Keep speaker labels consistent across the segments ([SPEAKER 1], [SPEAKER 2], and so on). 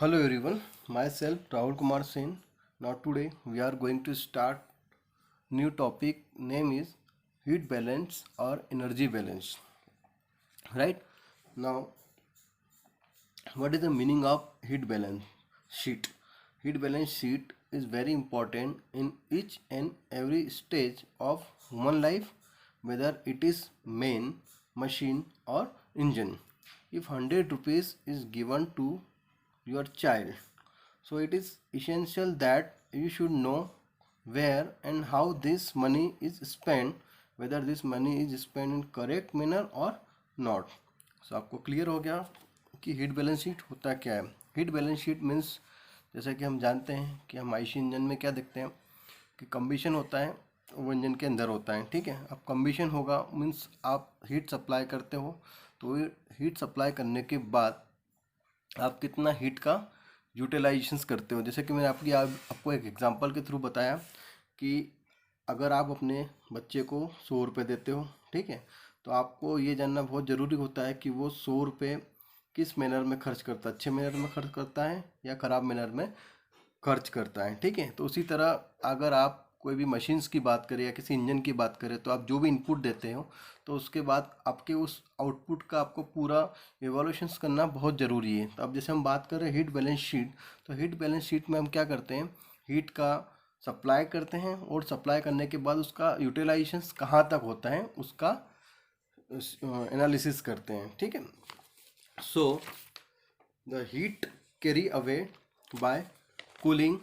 [SPEAKER 1] Hello everyone, myself Rahul Kumar Sen. Now today we are going to start new topic name is heat balance or energy balance. Right? Now what is the meaning of heat balance sheet? Heat balance sheet is very important in each and every stage of human life, whether it is main, machine or engine. If 100 rupees is given to your child, so it is essential that you should know where and how this money is spent, whether this money is spent in correct manner or not. So आपको clear हो गया कि heat balance sheet होता क्या है. Heat balance sheet means जैसा कि हम जानते हैं कि हम आईसी इंजन में क्या देखते हैं कि कंबीशन होता है, वो इंजन के अंदर होता है. ठीक है, अब कंबीशन होगा मीन्स आप हीट सप्लाई करते हो, तो हीट सप्लाई करने के बाद आप कितना हीट का यूटिलाइजेशंस करते हो. जैसे कि मैंने आपको एक एग्जांपल के थ्रू बताया कि अगर आप अपने बच्चे को 100 रुपये देते हो, ठीक है, तो आपको ये जानना बहुत ज़रूरी होता है कि वो 100 रुपये किस मैनर में खर्च करता है, अच्छे मैनर में खर्च करता है या ख़राब मैनर में खर्च करता है. ठीक है, तो उसी तरह अगर आप कोई भी मशीन्स की बात करें या किसी इंजन की बात करें, तो आप जो भी इनपुट देते हो तो उसके बाद आपके उस आउटपुट का आपको पूरा एवोल्यूशंस करना बहुत ज़रूरी है. तो अब जैसे हम बात कर रहे हैं हीट बैलेंस शीट, तो हीट बैलेंस शीट में हम क्या करते हैं, हीट का सप्लाई करते हैं और सप्लाई करने के बाद उसका यूटिलाइजेशंस कहाँ तक होता है उसका एनालिसिस करते हैं. ठीक है, so the heat carry away by cooling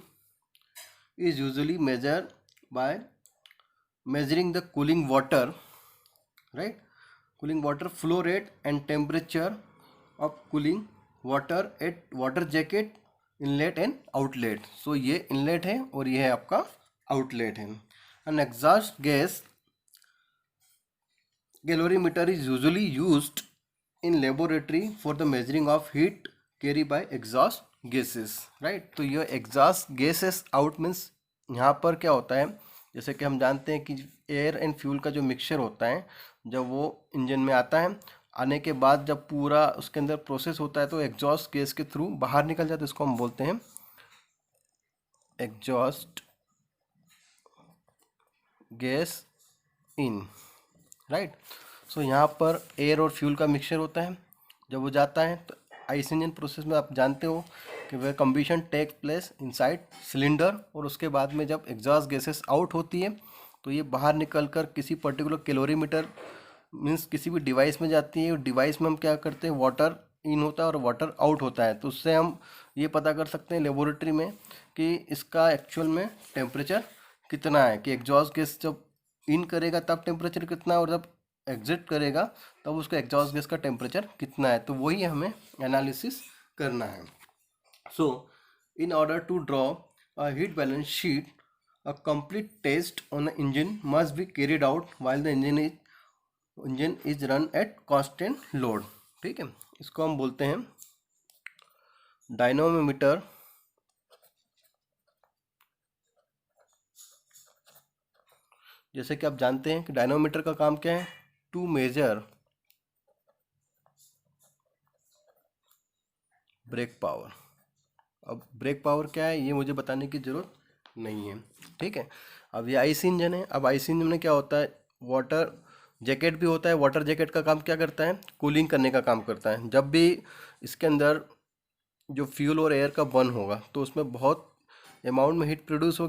[SPEAKER 1] is usually measured by measuring the cooling water, right? Cooling water flow rate and temperature of cooling water at water jacket inlet and outlet. So ये inlet है और ये है आपका outlet है. An exhaust gas calorimeter is usually used in laboratory for the measuring of heat carried by exhaust gases, right? तो ये exhaust gases out means यहाँ पर क्या होता है, जैसे कि हम जानते हैं कि एयर एंड फ्यूल का जो मिक्सचर होता है जब वो इंजन में आता है, आने के बाद जब पूरा उसके अंदर प्रोसेस होता है तो एग्जॉस्ट गैस के थ्रू बाहर निकल जाता है. इसको हम बोलते हैं एग्जॉस्ट गैस इन, राइट. सो यहाँ पर एयर और फ्यूल का मिक्सचर होता है, जब वो जाता है तो आइस इंजन प्रोसेस में आप जानते हो कि वह कंबीशन टेक प्लेस इनसाइड सिलेंडर, और उसके बाद में जब एग्जॉस्ट गैसेस आउट होती है तो ये बाहर निकल कर किसी पर्टिकुलर कैलोरीमीटर मीन्स किसी भी डिवाइस में जाती है. डिवाइस में हम क्या करते हैं, वाटर इन होता है और वाटर आउट होता है, तो उससे हम ये पता कर सकते हैं लेबोरेटरी में कि इसका एक्चुअल में टेम्परेचर कितना है, कि एग्जॉस्ट गैस जब इन करेगा तब टेम्परेचर कितना है और जब एग्जिट करेगा तब उसका एग्जॉस्ट गैस का टेम्परेचर कितना है. तो वही हमें एनालिसिस करना है. So in order to draw a heat balance sheet, a complete test on the engine must be carried out while the engine is run at constant load. ठीक है, इसको हम बोलते हैं डायनोमीटर. जैसे कि आप जानते हैं कि डायनोमीटर का काम क्या है, टू मेजर ब्रेक पावर. अब ब्रेक पावर क्या है ये मुझे बताने की ज़रूरत नहीं है. ठीक है, अब ये आईसी इंजन है. अब आईसी इंजन में क्या होता है, वाटर जैकेट भी होता है. वाटर जैकेट का काम क्या करता है, कूलिंग करने का काम करता है. जब भी इसके अंदर जो फ्यूल और एयर का बर्न होगा तो उसमें बहुत अमाउंट में हीट प्रोड्यूस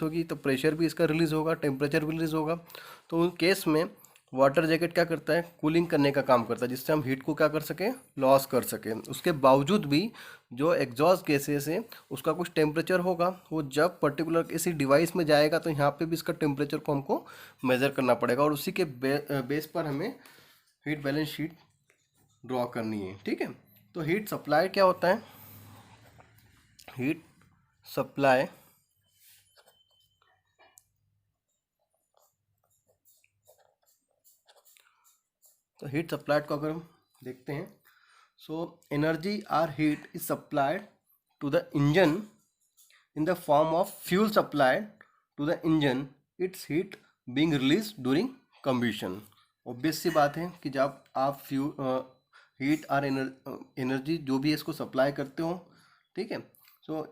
[SPEAKER 1] होगी तो प्रेशर भी इसका रिलीज़ होगा, टेम्परेचर भी रिलीज़ होगा. तो उन केस में वाटर जैकेट क्या करता है, कूलिंग करने का काम करता है, जिससे हम हीट को क्या कर सकें, लॉस कर सकें. उसके बावजूद भी जो एग्जॉस्ट गैसेस है उसका कुछ टेम्परेचर होगा, वो जब पर्टिकुलर किसी डिवाइस में जाएगा तो यहाँ पे भी इसका टेम्परेचर को हमको मेज़र करना पड़ेगा और उसी के बेस पर हमें हीट बैलेंस शीट ड्रॉ करनी है. ठीक है, तो हीट सप्लाई क्या होता है, हीट सप्लाई तो हीट सप्लाइड को अगर हम देखते हैं, so energy or heat is supplied to the engine in the form of fuel supplied to the engine, it's heat being released during combustion. Obvious सी बात है कि जब आप हीट और एनर्जी जो भी है इसको सप्लाई करते हो ठीक है। सो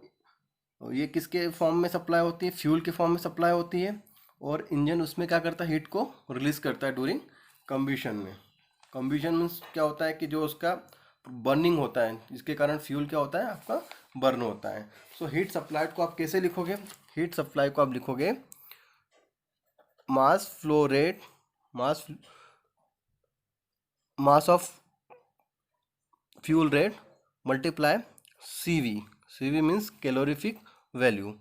[SPEAKER 1] ये किसके फॉर्म में सप्लाई होती है, फ्यूल के फॉर्म में सप्लाई होती है, और इंजन उसमें क्या करता है, हीट को रिलीज करता है ड्यूरिंग कंबशन में। कंबशन मीन्स क्या होता है कि जो उसका बर्निंग होता है, जिसके कारण फ्यूल क्या होता है, आपका बर्न होता है। सो हीट सप्लाइड को आप कैसे लिखोगे, हीट सप्लाई को आप लिखोगे mass flow rate, mass of fuel rate multiply C V means calorific value.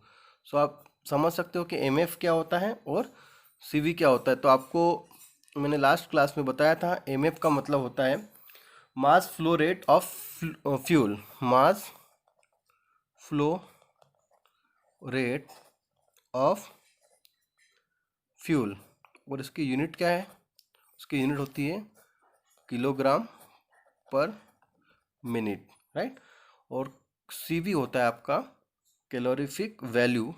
[SPEAKER 1] So आप समझ सकते हो कि एम एफ क्या होता है और सी वी क्या होता है। तो आपको मैंने लास्ट क्लास में बताया था, एम एफ का मतलब होता है मास flow rate of fuel, mass flow rate of fuel, और इसकी यूनिट क्या है, उसकी यूनिट होती है किलोग्राम पर मिनट, राइट। और सी वी होता है आपका कैलोरीफिक वैल्यू,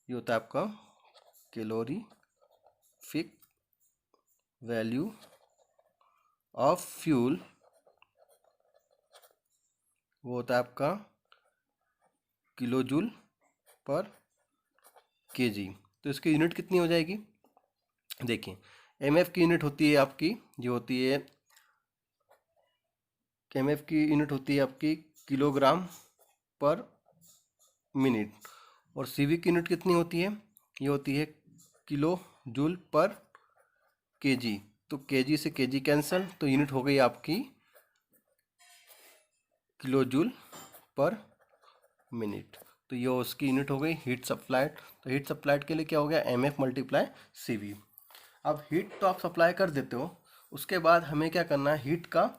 [SPEAKER 1] ये होता है आपका कैलोरीफिक वैल्यू ऑफ फ्यूल, वो होता है आपका किलो जूल पर केजी। तो इसकी यूनिट कितनी हो जाएगी, देखिए एम एफ की यूनिट होती है आपकी, जो होती है एम एफ की यूनिट होती है आपकी किलोग्राम पर मिनट, और सी वी की यूनिट कितनी होती है, ये होती है किलो जूल पर केजी। तो केजी से केजी कैंसल, तो यूनिट हो गई आपकी किलो जूल पर मिनट। तो ये उसकी यूनिट हो गई हीट सप्लाइड। तो हीट सप्लाइड के लिए क्या हो गया, M F multiply C V. अब हीट तो आप सप्लाई कर देते हो, उसके बाद हमें क्या करना है, हीट का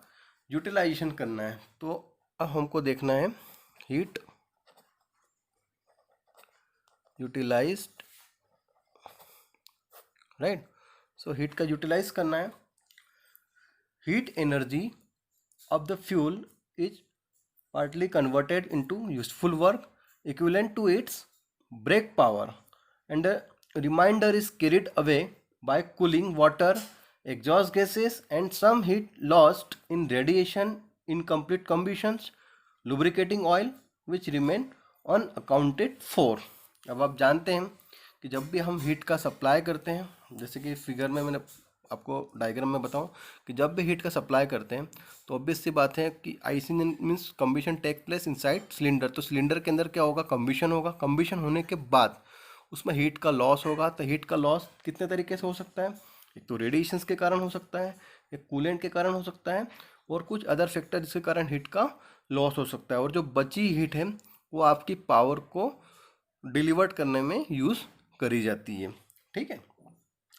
[SPEAKER 1] यूटिलाइजेशन करना है। तो अब हमको देखना है heat utilised, right. So heat का यूटिलाइज करना है। Heat energy of the fuel is partly converted into useful work equivalent to its brake power, and the remainder is carried away by cooling water, exhaust gases, and some heat lost in radiation, incomplete combustions, lubricating oil which remain unaccounted for। अब आप जानते हैं कि जब भी हम heat का supply करते हैं, जैसे कि फिगर में मैंने आपको डायग्राम में बताऊं कि जब भी हीट का सप्लाई करते हैं तो ऑब्वियस सी बात है कि IC means combustion take place inside cylinder. तो सिलेंडर के अंदर क्या होगा, कम्बिशन होगा। कम्बिशन होने के बाद उसमें हीट का लॉस होगा। तो हीट का लॉस कितने तरीके से हो सकता है, एक तो रेडिएशंस के कारण हो सकता है, एक कूलेंट के कारण हो सकता है, और कुछ अदर फैक्टर जिसके कारण हीट का लॉस हो सकता है। और जो बची हीट है वो आपकी पावर को डिलीवर्ड करने में यूज़ करी जाती है, ठीक है।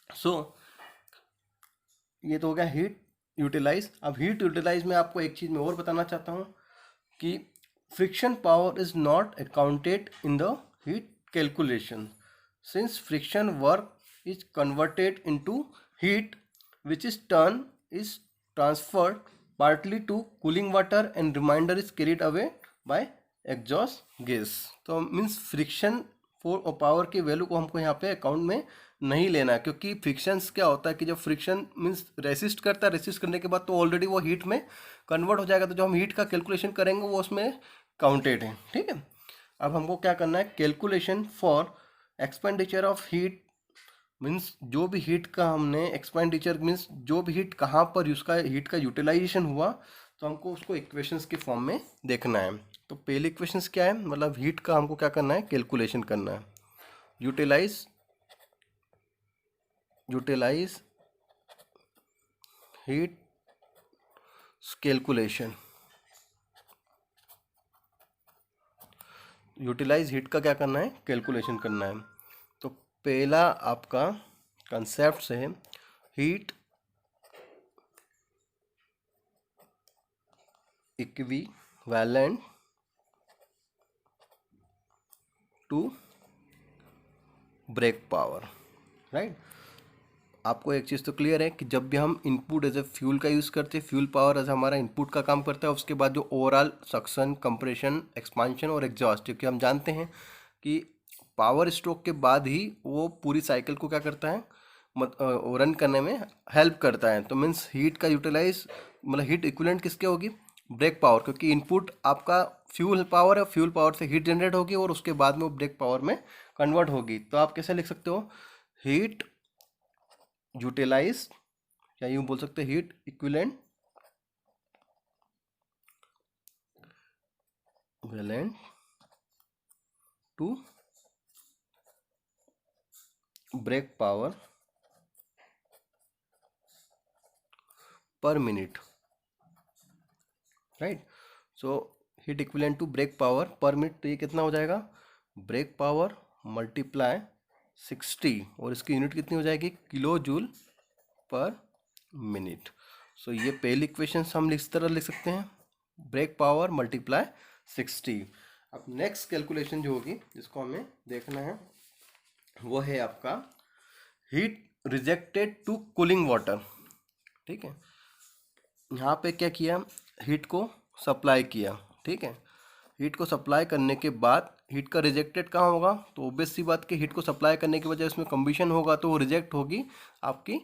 [SPEAKER 1] सो ये तो हो गया हीट यूटिलाइज। अब हीट यूटिलाइज में आपको एक चीज़ मैं और बताना चाहता हूँ कि friction power is not accounted in the heat calculation, since friction work is converted into heat which is turn is transferred partly to cooling water and reminder is carried away by exhaust gas. तो means friction for power की value को हमको यहाँ पे account में नहीं लेना है, क्योंकि फ्रिक्शंस क्या होता है कि जब फ्रिक्शन मीन्स रेसिस्ट करता है, रेसिस्ट करने के बाद तो ऑलरेडी वो हीट में कन्वर्ट हो जाएगा। तो जो हम हीट का कैलकुलेशन करेंगे वो उसमें काउंटेड है, ठीक है। अब हमको क्या करना है, calculation for expenditure of heat means जो भी हीट का हमने एक्सपेंडिचर मीन्स जो भी हीट कहाँ पर उसका हीट का यूटिलाइजेशन हुआ, तो हमको उसको इक्वेशंस के फॉर्म में देखना है। तो पहले इक्वेशंस क्या है, मतलब हीट का हमको क्या करना है, कैलकुलेशन करना है। Utilize heat calculation, utilize heat का क्या करना है, कैलकुलेशन करना है। तो पहला आपका कंसेप्ट है heat equivalent to brake power, right. आपको एक चीज़ तो क्लियर है कि जब भी हम इनपुट एज ए फ्यूल का यूज़ करते हैं, फ्यूल पावर एज हमारा इनपुट का काम करता है, उसके बाद जो ओवरऑल सक्शन, कंप्रेशन, एक्सपांशन और एग्जॉस्ट, क्योंकि हम जानते हैं कि पावर स्ट्रोक के बाद ही वो पूरी साइकिल को क्या करता है, रन करने में हेल्प करता है। तो मीन्स हीट का यूटिलाइज मतलब हीट इक्विवेलेंट किसके होगी, ब्रेक पावर, क्योंकि इनपुट आपका फ्यूल पावर है, फ्यूल पावर से हीट जनरेट होगी और उसके बाद में वो ब्रेक पावर में कन्वर्ट होगी। तो आप कैसे लिख सकते हो, हीट यूटिलाइज, या यूँ बोल सकते हैं heat equivalent to brake power per minute, right. So heat equivalent to brake power per minute, तो ये कितना हो जाएगा, ब्रेक पावर मल्टीप्लाई 60, और इसकी यूनिट कितनी हो जाएगी, किलो जूल पर मिनट। सो ये पहली इक्वेशन हम इस तरह लिख सकते हैं, ब्रेक पावर मल्टीप्लाई 60। अब नेक्स्ट कैलकुलेशन जो होगी जिसको हमें देखना है वो है आपका heat rejected to cooling water. ठीक है, यहाँ पे क्या किया, हीट को सप्लाई किया। ठीक है, हीट को सप्लाई करने के बाद हीट का रिजेक्टेड कहाँ होगा, तो ऑब्वियस सी बात कि हीट को सप्लाई करने की वजह उसमें कंबशन होगा तो वो रिजेक्ट होगी आपकी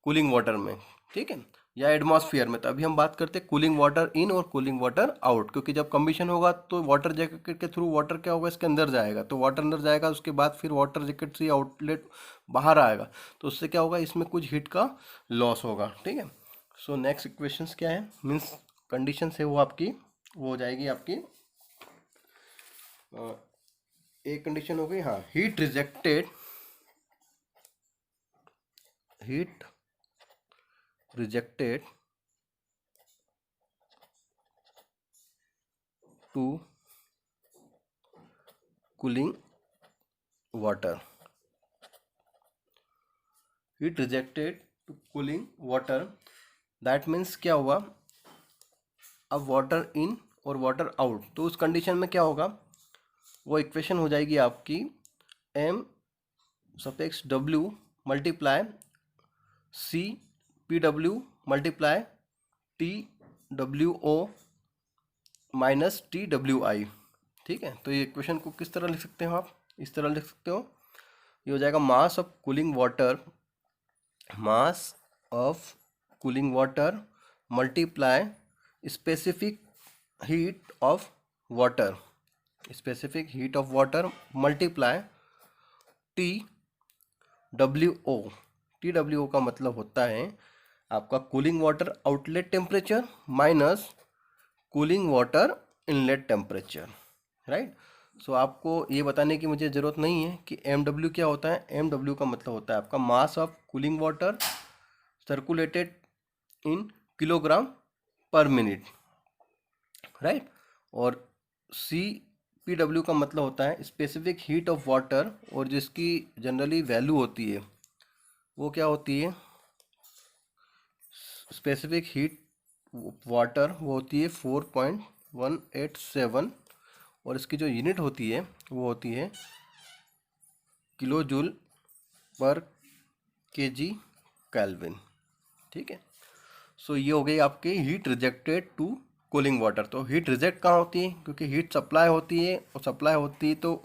[SPEAKER 1] कूलिंग वाटर में। ठीक है, या एटमॉस्फेयर में। तो अभी हम बात करते हैं कूलिंग वाटर इन और कूलिंग वाटर आउट, क्योंकि जब कंबशन होगा तो वाटर जैकेट के थ्रू वाटर क्या होगा, इसके अंदर जाएगा, तो वाटर अंदर जाएगा, उसके बाद फिर वाटर जैकेट से आउटलेट बाहर आएगा, तो उससे क्या होगा, इसमें कुछ हीट का लॉस होगा। ठीक है, सो नेक्स्ट इक्वेशंस क्या है, मीन्स कंडीशन है वो आपकी, वो हो जाएगी आपकी एक कंडीशन हो गई, हाँ, heat rejected to cooling water, heat rejected to cooling water, that means क्या हुआ, अब वाटर इन और वाटर आउट, तो उस कंडीशन में क्या होगा, वो इक्वेशन हो जाएगी आपकी m suffix w multiply c P W multiply T W O minus T W I. ठीक है, तो ये इक्वेशन को किस तरह लिख सकते हो आप, इस तरह लिख सकते हो, ये हो जाएगा mass of cooling water multiply specific heat of water multiply T W O का मतलब होता है आपका cooling water outlet temperature minus cooling water inlet temperature, right. So आपको ये बताने की मुझे ज़रूरत नहीं है कि MW क्या होता है। MW का मतलब होता है आपका मास of cooling water circulated in kilogram पर मिनट, राइट। और CPW का मतलब होता है स्पेसिफिक हीट ऑफ वाटर, और जिसकी जनरली वैल्यू होती है वो क्या होती है, स्पेसिफिक हीट वाटर वो होती है 4.187, और इसकी जो यूनिट होती है वो होती है kilo joule per KG kelvin. ठीक है, सो ये हो गई आपकी heat rejected to cooling water. तो हीट रिजेक्ट कहाँ होती है, क्योंकि हीट सप्लाई होती है, और सप्लाई होती है तो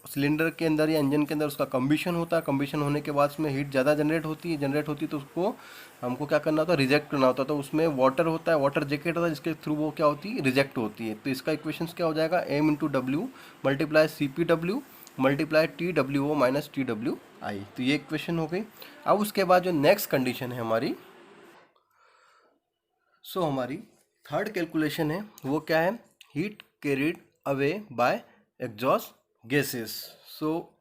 [SPEAKER 1] सिलेंडर के अंदर या इंजन के अंदर उसका कंबशन होता है, कंबशन होने के बाद उसमें हीट ज़्यादा जनरेट होती है, तो उसको हमको क्या करना होता है, रिजेक्ट करना होता है। तो उसमें वाटर होता है, वाटर जैकेट होता है, जिसके थ्रू वो क्या होती है, रिजेक्ट होती है। तो इसका इक्वेशन क्या हो जाएगा, m into W multiply CPW multiply TWO minus TWI। तो ये इक्वेशन हो गई। अब उसके बाद जो नेक्स्ट कंडीशन है हमारी, सो हमारी थर्ड कैलकुलेशन है वो क्या है, heat carried away by exhaust gases. So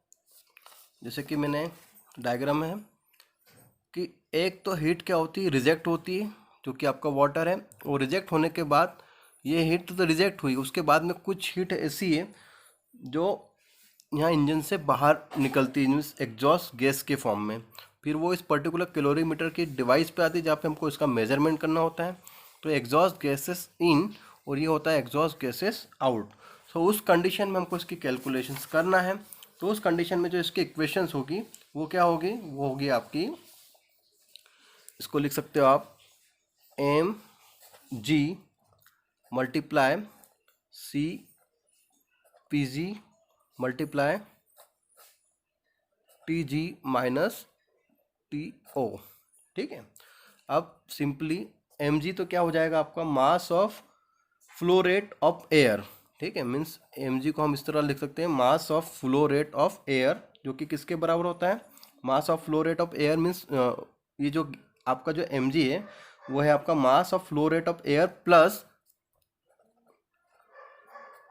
[SPEAKER 1] जैसे कि मैंने डायग्राम में है कि एक तो हीट क्या होती है, रिजेक्ट होती है, जो कि आपका वाटर है, और रिजेक्ट होने के बाद ये हीट तो रिजेक्ट हुई, उसके बाद में कुछ हीट ऐसी है जो यहाँ इंजन से बाहर निकलती है, मीन्स एग्जॉस्ट गैस के फॉर्म में। फिर वो इस पर्टिकुलर कैलोरीमीटर की डिवाइस पे आती है जहाँ पे हमको इसका मेजरमेंट करना होता है। तो एग्जॉस्ट गैसेस इन और ये होता है एग्जॉस्ट गैसेस आउट। सो उस कंडीशन में हमको इसकी कैलकुलेशंस करना है। तो उस कंडीशन में जो इसकी इक्वेशंस होगी वो क्या होगी, वो होगी आपकी, इसको लिख सकते हो आप mg multiply CPG multiply TG minus TO। ठीक है, अब सिंपली mg तो क्या हो जाएगा आपका मास of flow rate of air, ठीक है, मीन्स mg को हम इस तरह लिख सकते हैं, मास of flow rate of air, जो कि किसके बराबर होता है, mass of flow rate of air means ये जो आपका जो mg है वो है आपका मास of flow rate of air plus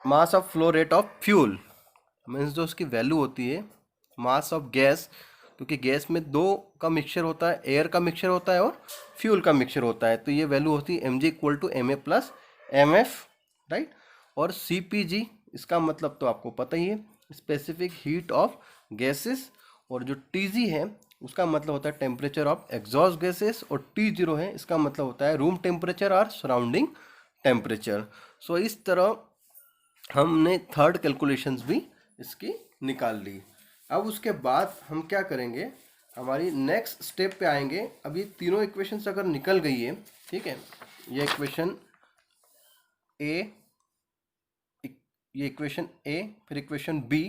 [SPEAKER 1] mass of flow rate of fuel, means जो उसकी वैल्यू होती है मास ऑफ गैस, क्योंकि गैस में दो का मिक्सचर होता है, एयर का मिक्सचर होता है और फ्यूल का मिक्सचर होता है, तो ये वैल्यू होती है mg equal to ma plus mf, right. और cpg इसका मतलब तो आपको पता ही है, स्पेसिफिक हीट ऑफ गैसेस, और जो tg है उसका मतलब होता है टेम्परेचर ऑफ एग्जॉस्ट गैसेस, और T0 है इसका मतलब होता है रूम टेम्परेचर और सराउंडिंग टेम्परेचर। सो इस तरह हमने थर्ड कैलकुलेशंस भी इसकी निकाल ली। अब उसके बाद हम क्या करेंगे, हमारी नेक्स्ट स्टेप पे आएंगे। अब ये तीनों इक्वेशंस अगर निकल गई है, ठीक है, ये इक्वेशन ए, ये इक्वेशन ए, फिर इक्वेशन बी,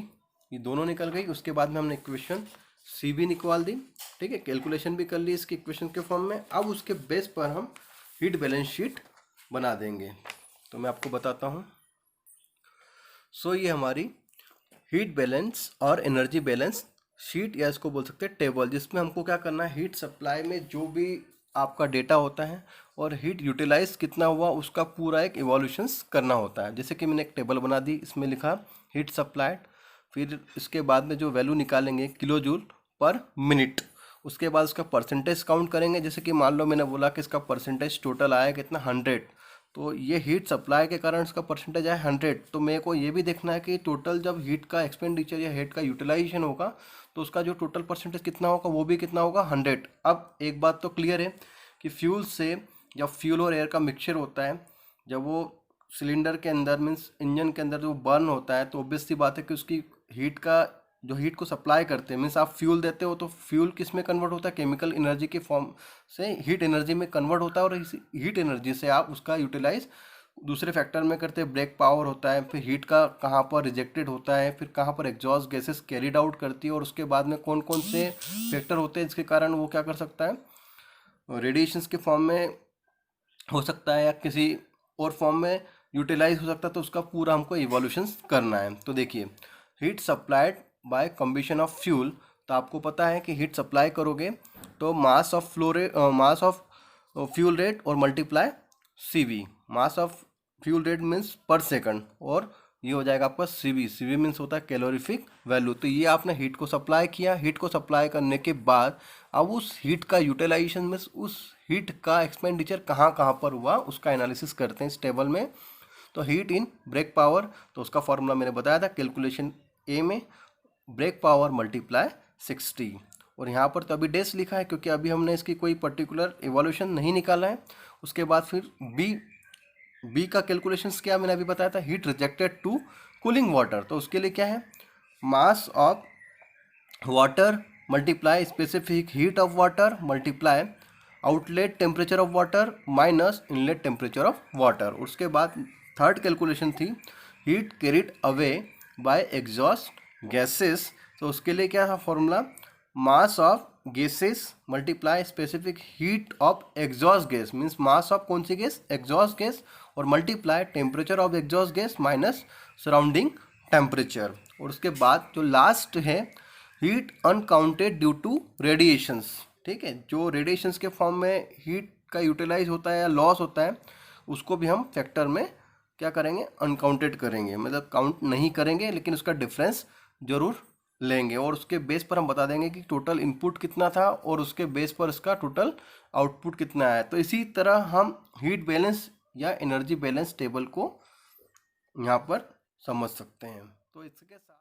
[SPEAKER 1] ये दोनों निकल गई। उसके बाद में हमने इक्वेशन सी भी निकाल दी, ठीक है, कैलकुलेशन भी कर ली इसकी इक्वेशन के फॉर्म में। अब उसके बेस पर हम हीट बैलेंस शीट बना देंगे। तो मैं आपको बताता हूँ। सो ये हमारी हीट बैलेंस और एनर्जी बैलेंस शीट, या इसको बोल सकते हैं टेबल, जिसमें हमको क्या करना है, हीट सप्लाई में जो भी आपका डेटा होता है और हीट यूटिलाइज कितना हुआ उसका पूरा एक इवोल्यूशंस करना होता है। जैसे कि मैंने एक टेबल बना दी, इसमें लिखा हीट सप्लाइड, फिर इसके बाद में जो वैल्यू निकालेंगे किलो जूल पर मिनट, उसके बाद उसका परसेंटेज काउंट करेंगे। जैसे कि मान लो मैंने बोला कि इसका परसेंटेज टोटल आया कितना 100, तो ये हीट सप्लाई के कारण इसका परसेंटेज है 100, तो मेरे को ये भी देखना है कि टोटल जब हीट का एक्सपेंडिचर या हीट का यूटिलाइजेशन होगा तो उसका जो टोटल परसेंटेज कितना होगा वो भी कितना होगा 100। अब एक बात तो क्लियर है कि फ्यूल से, जब फ्यूल और एयर का मिक्सचर होता है, जब वो सिलेंडर के अंदर मीन्स इंजन के अंदर जो बर्न होता है, तो ऑब्वियस सी बात है कि उसकी हीट का जो हीट को सप्लाई करते हैं, मीन्स आप फ्यूल देते हो तो फ्यूल किस में कन्वर्ट होता है, केमिकल एनर्जी के फॉर्म से हीट एनर्जी में कन्वर्ट होता है, और इस हीट एनर्जी से आप उसका यूटिलाइज दूसरे फैक्टर में करते हैं। ब्रेक पावर होता है, फिर हीट का कहाँ पर रिजेक्टेड होता है, फिर कहाँ पर एग्जॉस्ट गैसेस कैरिड आउट करती है, और उसके बाद में कौन कौन से फैक्टर होते हैं जिसके कारण वो क्या कर सकता है, रेडिएशंस के फॉर्म में हो सकता है या किसी और फॉर्म में यूटिलाइज हो सकता है, तो उसका पूरा हमको इवोल्यूशंस करना है। तो देखिए, heat supplied by combustion of fuel, तो आपको पता है कि हीट सप्लाई करोगे तो mass of flow rate, mass of fuel rate और multiply CV, mass of fuel rate means per second, और ये हो जाएगा आपका CV मीन्स होता है कैलोरीफिक वैल्यू। तो ये आपने हीट को सप्लाई किया, हीट को सप्लाई करने के बाद अब उस हीट का यूटिलाइजेशन मीन्स उस हीट का एक्सपेंडिचर कहाँ कहाँ पर हुआ उसका एनालिसिस करते हैं इस टेबल में। तो हीट इन ब्रेक पावर, तो उसका फॉर्मूला मैंने बताया था कैलकुलेशन ए में, ब्रेक पावर मल्टीप्लाई 60, और यहाँ पर तो अभी डेस लिखा है क्योंकि अभी हमने इसकी कोई पर्टिकुलर इवोल्यूशन नहीं निकाला है। उसके बाद फिर बी का कैलकुलेशंस क्या मैंने अभी बताया था, heat rejected to cooling water, तो उसके लिए क्या है, mass of water multiply specific heat of water multiply outlet temperature of water minus inlet temperature of water. उसके बाद थर्ड कैलकुलेशन थी heat carried away by exhaust gases, तो उसके लिए क्या था formula, mass of gases multiply specific heat of exhaust gas, means mass of कौन सी गैस, एग्जॉस्ट गैस, और multiply temperature of exhaust gas minus surrounding temperature. और उसके बाद जो लास्ट है heat unaccounted due to radiations, ठीक है, जो रेडिएशंस के फॉर्म में हीट का यूटिलाइज होता है या लॉस होता है उसको भी हम फैक्टर में क्या करेंगे, अनकाउंटेड करेंगे, मतलब काउंट नहीं करेंगे लेकिन उसका डिफरेंस जरूर लेंगे, और उसके बेस पर हम बता देंगे कि टोटल इनपुट कितना था और उसके बेस पर इसका टोटल आउटपुट कितना आया। तो इसी तरह हम हीट बैलेंस या एनर्जी बैलेंस टेबल को यहाँ पर समझ सकते हैं। तो इसके साथ